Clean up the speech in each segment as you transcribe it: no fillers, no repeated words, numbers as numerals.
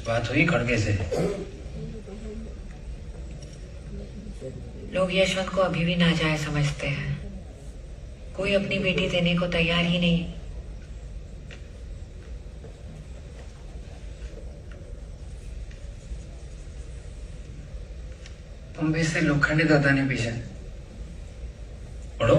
बात हुई खड़गे से? लोग यशवंत को अभी भी नाजायज समझते हैं। कोई अपनी बेटी देने को तैयार ही नहीं। तुम भी इससे लोखंडी दादा ने पीछे पढ़ो।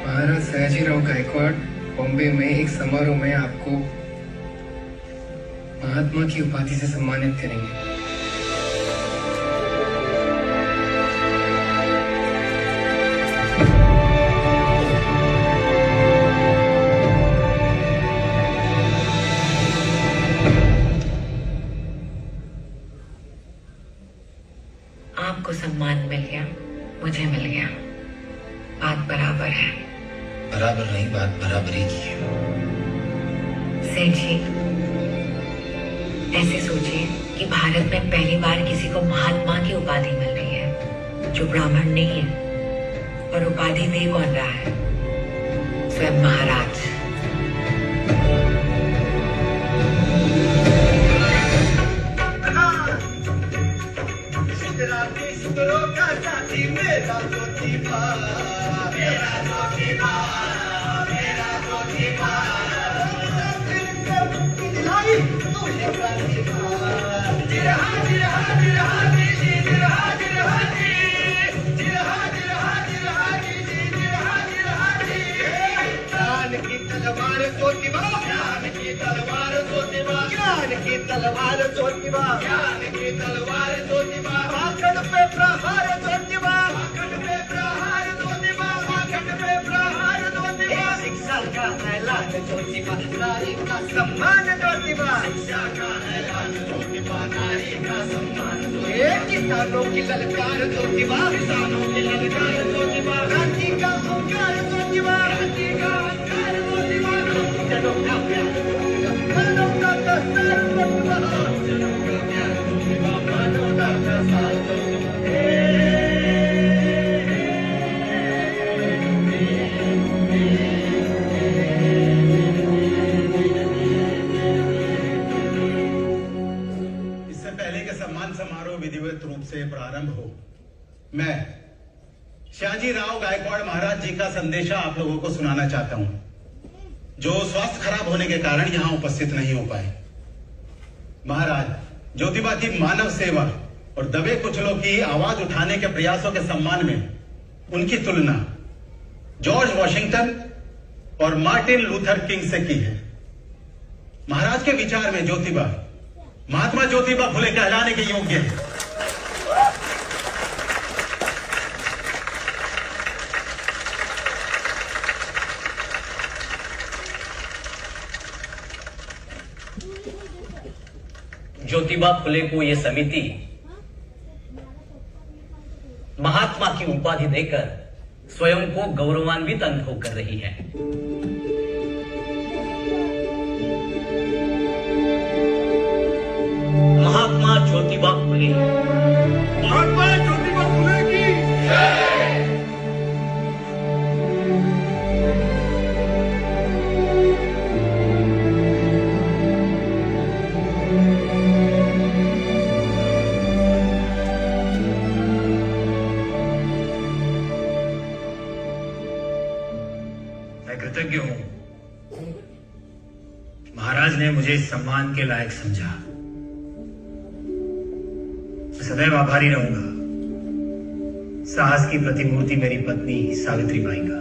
महाराज सयाजीराव गायकवाड़ बॉम्बे में एक समारोह में आपको महात्मा की उपाधि से सम्मानित करेंगे। आपको सम्मान मिल गया, मुझे मिल गया, बात बराबर है। बराबर नहीं, बात बराबरी की है। सेठ जी, ऐसे सोचिए कि भारत में पहली बार किसी को महात्मा की उपाधि मिल रही है जो ब्राह्मण नहीं है, और उपाधि दे कौन रहा है? स्वयं महाराज। तलवार ज्योतिबा, ज्ञान की तलवार ज्योतिबा, वाकड़ पे प्रहार ज्योतिबा, वाकड़ पे प्रहार ज्योतिबा, वाकड़ पे प्रहार ज्योतिबा, शिक्षा का ऐलान ज्योतिबा, नारी का सम्मान ज्योतिबा, शिक्षा का ऐलान ज्योतिबा, नारी का सम्मान ज्योतिबा, किसानों की ललकार ज्योतिबा, किसानों की ललकार ज्योतिबा, क्रांति का ओंकार ज्योतिबा, क्रांति का ओंकार ज्योतिबा, चलो विधिवत रूप से प्रारंभ हो, मैं सयाजीराव गायकवाड़ महाराज जी का संदेशा आप लोगों को सुनाना चाहता हूं, जो स्वास्थ्य खराब होने के कारण यहां उपस्थित नहीं हो पाए। महाराज ज्योतिबा की मानव सेवा और दबे कुचलों की आवाज उठाने के प्रयासों के सम्मान में उनकी तुलना जॉर्ज वॉशिंगटन और मार्टिन लूथर किंग से की है। महाराज के विचार में ज्योतिबा महात्मा ज्योतिबा फुले कहलाने के योग्य है। ज्योतिबा फुले को यह समिति महात्मा की उपाधि देकर स्वयं को गौरवान्वित अनुभव कर रही है। महात्मा ज्योतिबा फुले, महात्मा ज्योतिबा फुले की जय। कृतज्ञ हूं, महाराज ने मुझे इस सम्मान के लायक समझा। सदैव आभारी रहूंगा। साहस की प्रतिमूर्ति मेरी पत्नी सावित्रीबाई का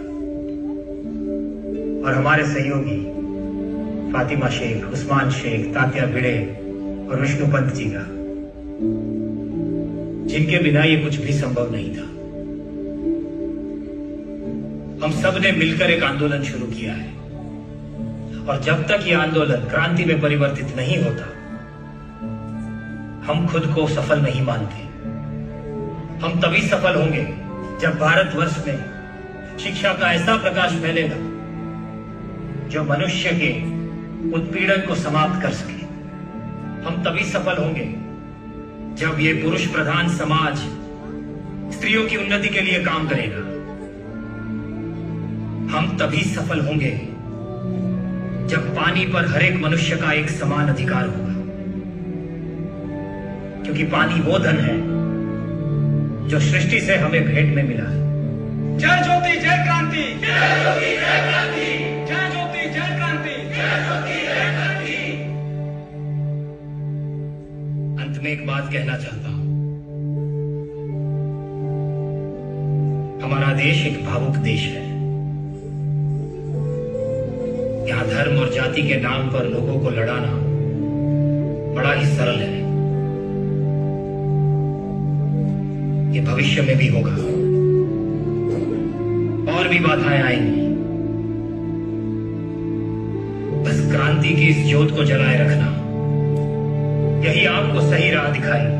और हमारे सहयोगी फातिमा शेख, उस्मान शेख, तात्या भिड़े और विष्णु पंत जी का, जिनके बिना ये कुछ भी संभव नहीं था। हम सब ने मिलकर एक आंदोलन शुरू किया है, और जब तक ये आंदोलन क्रांति में परिवर्तित नहीं होता, हम खुद को सफल नहीं मानते। हम तभी सफल होंगे जब भारतवर्ष में शिक्षा का ऐसा प्रकाश फैलेगा जो मनुष्य के उत्पीड़न को समाप्त कर सके। हम तभी सफल होंगे जब ये पुरुष प्रधान समाज स्त्रियों की उन्नति के लिए काम करेगा। हम तभी सफल होंगे जब पानी पर हर एक मनुष्य का एक समान अधिकार होगा, क्योंकि पानी वो धन है जो सृष्टि से हमें भेंट में मिला है। जय ज्योति जय क्रांति, जय ज्योति जय क्रांति, जय ज्योति जय क्रांति, जय ज्योति जय क्रांति। अंत में एक बात कहना चाहता हूं। हमारा देश एक भावुक देश है। यहां धर्म और जाति के नाम पर लोगों को लड़ाना बड़ा ही सरल है। ये भविष्य में भी होगा और भी बाधाएं आएंगी। बस क्रांति की इस ज्योत को जलाए रखना, यही आपको सही राह दिखाएगी।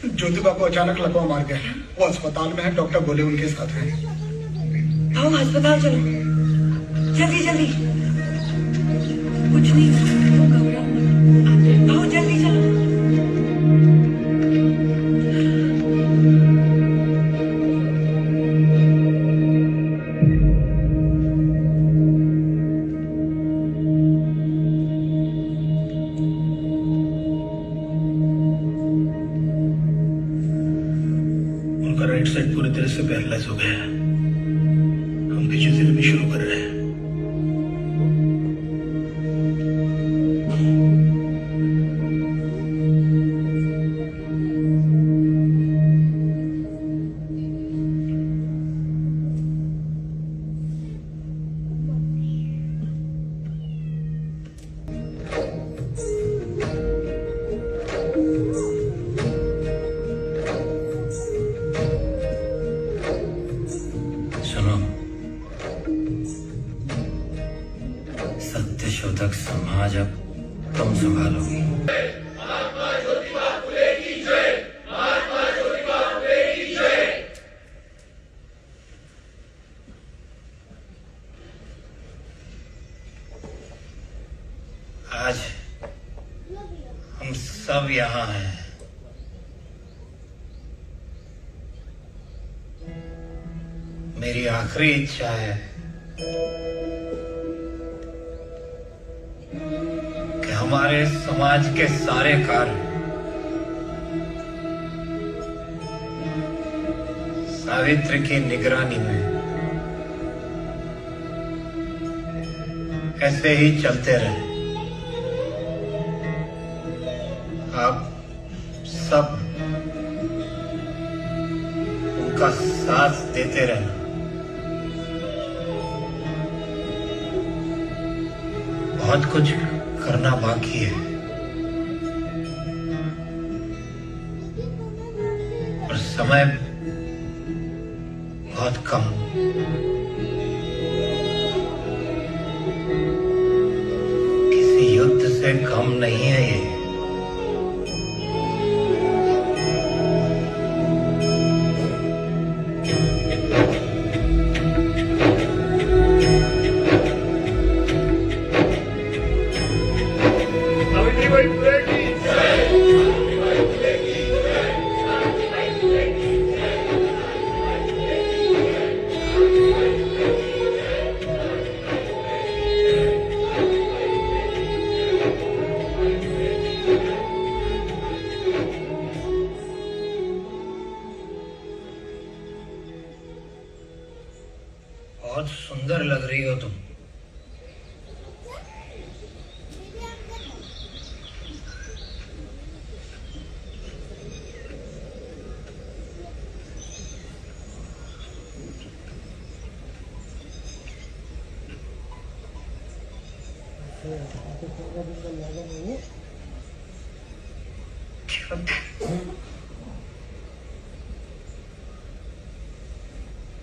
ज्योतिबा को अचानक लकवा मार गया। वो अस्पताल में है, डॉक्टर बोले उनके साथ है। आओ अस्पताल चलो, जल्दी जल्दी। कुछ नहीं, वो घबराओ मत। आओ जल्दी चलो। राइट साइड पूरी तरह से पैरालाइज हो गया है। हम फिजियोथेरेपी शुरू कर रहे हैं। सत्यशोधक समाज अब तुम संभालोगी। आज हम सब यहाँ हैं। मेरी आखिरी इच्छा है कि हमारे समाज के सारे कार्य सावित्री की निगरानी में ऐसे ही चलते रहे। आप सब उनका साथ देते रहना। बहुत कुछ करना बाकी है और समय बहुत कम। किसी युद्ध से कम नहीं है ये। बहुत सुंदर लग रही हो तुम।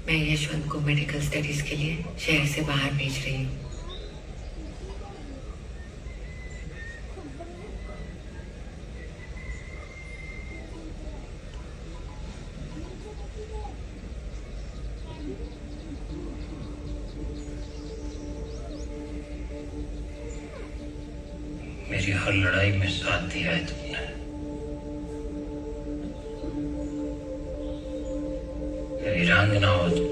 मैं यशवंत को मेडिकल स्टडीज के लिए शहर से बाहर भेज रही हूँ। मेरी हर लड़ाई में साथ दिया है तुमने। मेरी वीरांगना हो तुम।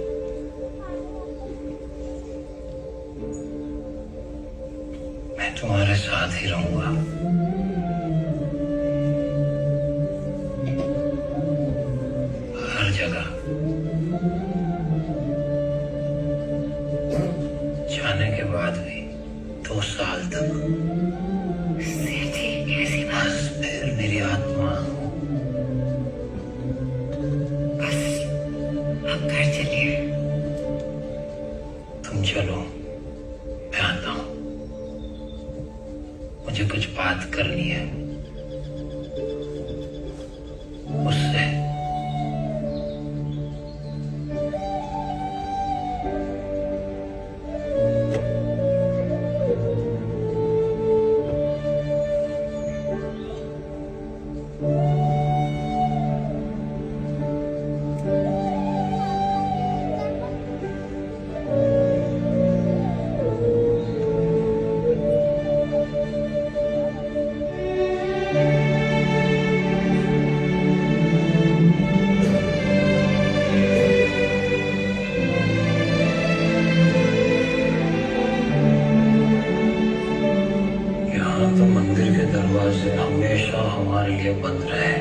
मैं तुम्हारे साथ ही रहूंगा। हर जगह। जाने के बाद भी 2 साल तक। सेठ जी, कैसी बात? बस फिर मेरी आत्मा। बस अब घर चलिए। तुम चलो, मैं आता हूं। मुझे कुछ बात करनी है उससे। तो मंदिर के दरवाजे हमेशा हमारे लिए बंद रहे।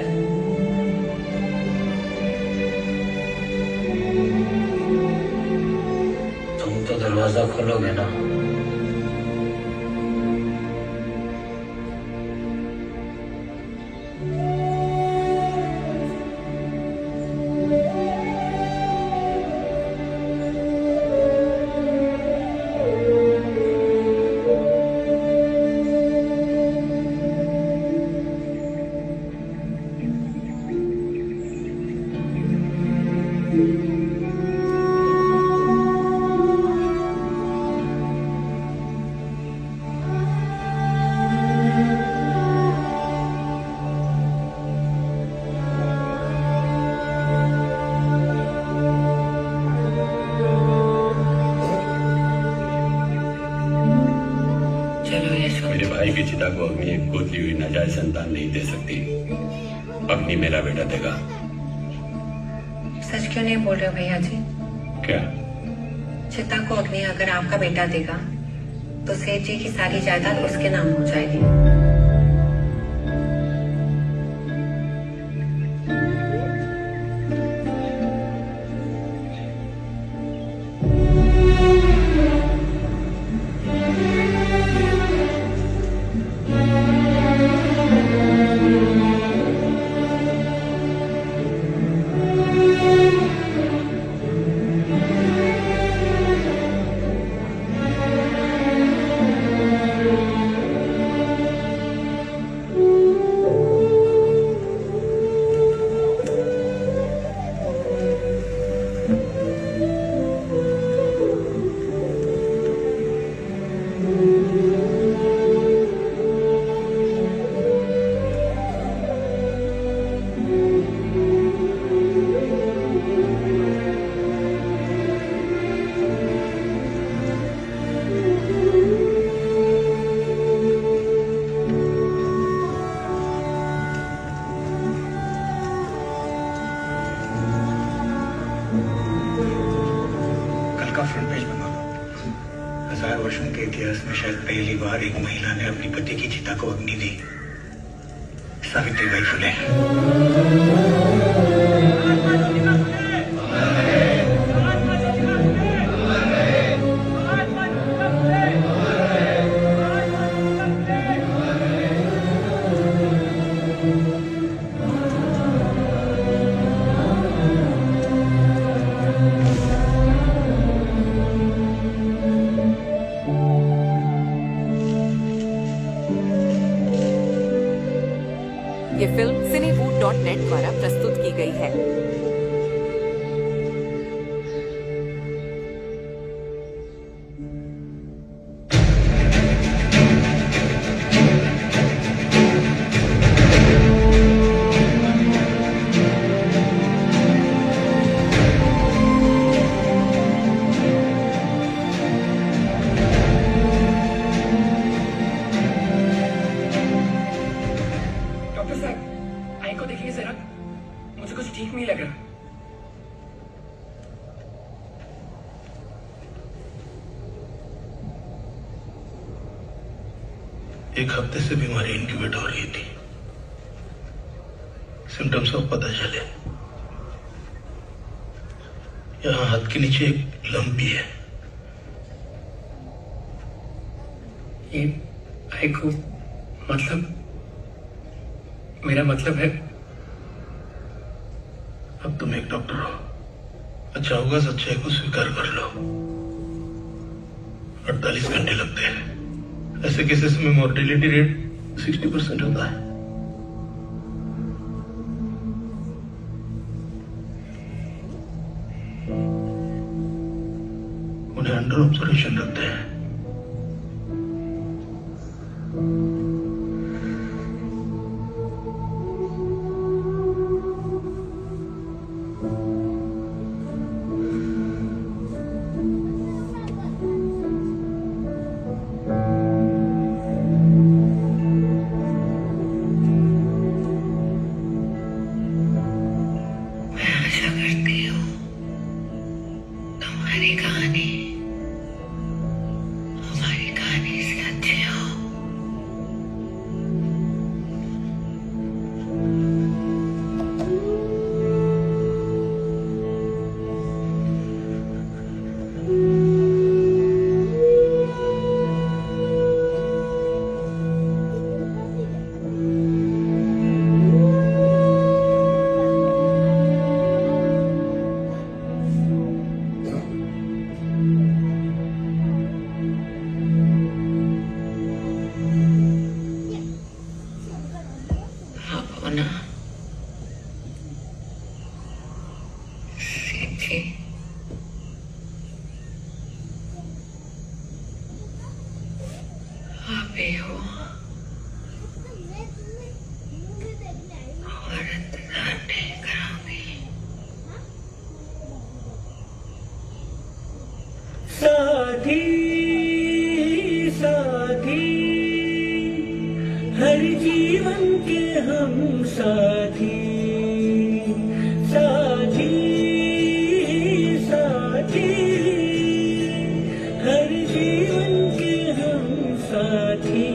तुम तो दरवाजा खोलोगे ना? मेरे भाई की चिता को अग्नि एक गोद ली हुई नाजायज संतान नहीं दे सकती। अग्नि मेरा बेटा देगा। सच क्यों नहीं बोल रहे हो भैया जी? क्या? चिता को अग्नि अगर आपका बेटा देगा तो सेठ जी की सारी जायदाद उसके नाम हो जाएगी। फ्रंट पेज बना लो। 1000 वर्षों के इतिहास में शायद पहली बार एक महिला ने अपनी पति की चिता को अग्नि दी। सावित्रीबाई फुले। ये फिल्म cinewood.net द्वारा प्रस्तुत की गई है। आई को देखिए जरा, मुझे कुछ ठीक नहीं लग रहा। एक हफ्ते से बीमारी इंक्यूबेट हो रही थी। सिम्टम्स अब पता चले। यहाँ हाथ के नीचे एक लंप भी है। ये आई को मतलब, मेरा मतलब है अब तुम एक डॉक्टर हो, अच्छा होगा सच्चाई को स्वीकार कर लो। 48 घंटे लगते हैं। ऐसे केसेस में मोर्टेलिटी रेट 60% होता है। उन्हें अंडर ऑब्जर्वेशन रखते हैं। हमारी कहानी से अच्छे हो। ना सीधे आप ही हो और इंतजार नहीं कराऊंगी। साथी साथी हर जीवन के हम साथी साथी साथी हर जीवन के हम साथी।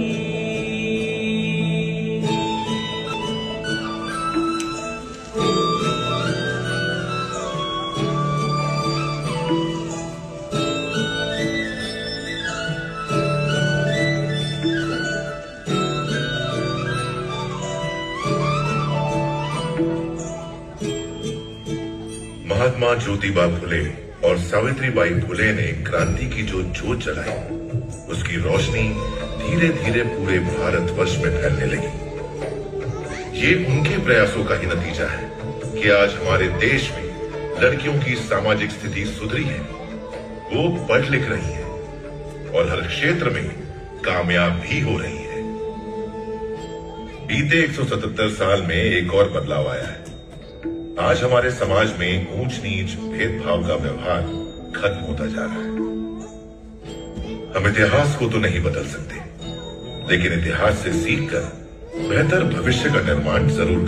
महात्मा ज्योतिबा फुले और सावित्रीबाई फुले ने क्रांति की जो जोत जलाई, उसकी रोशनी धीरे धीरे पूरे भारतवर्ष में फैलने लगी। ये उनके प्रयासों का ही नतीजा है कि आज हमारे देश में लड़कियों की सामाजिक स्थिति सुधरी है, वो पढ़ लिख रही है और हर क्षेत्र में कामयाब भी हो रही है। बीते 177 साल में एक और बदलाव आया है। आज हमारे समाज में ऊंच नीच भेदभाव का व्यवहार खत्म होता जा रहा है। हम इतिहास को तो नहीं बदल सकते, लेकिन इतिहास से सीखकर बेहतर भविष्य का निर्माण जरूर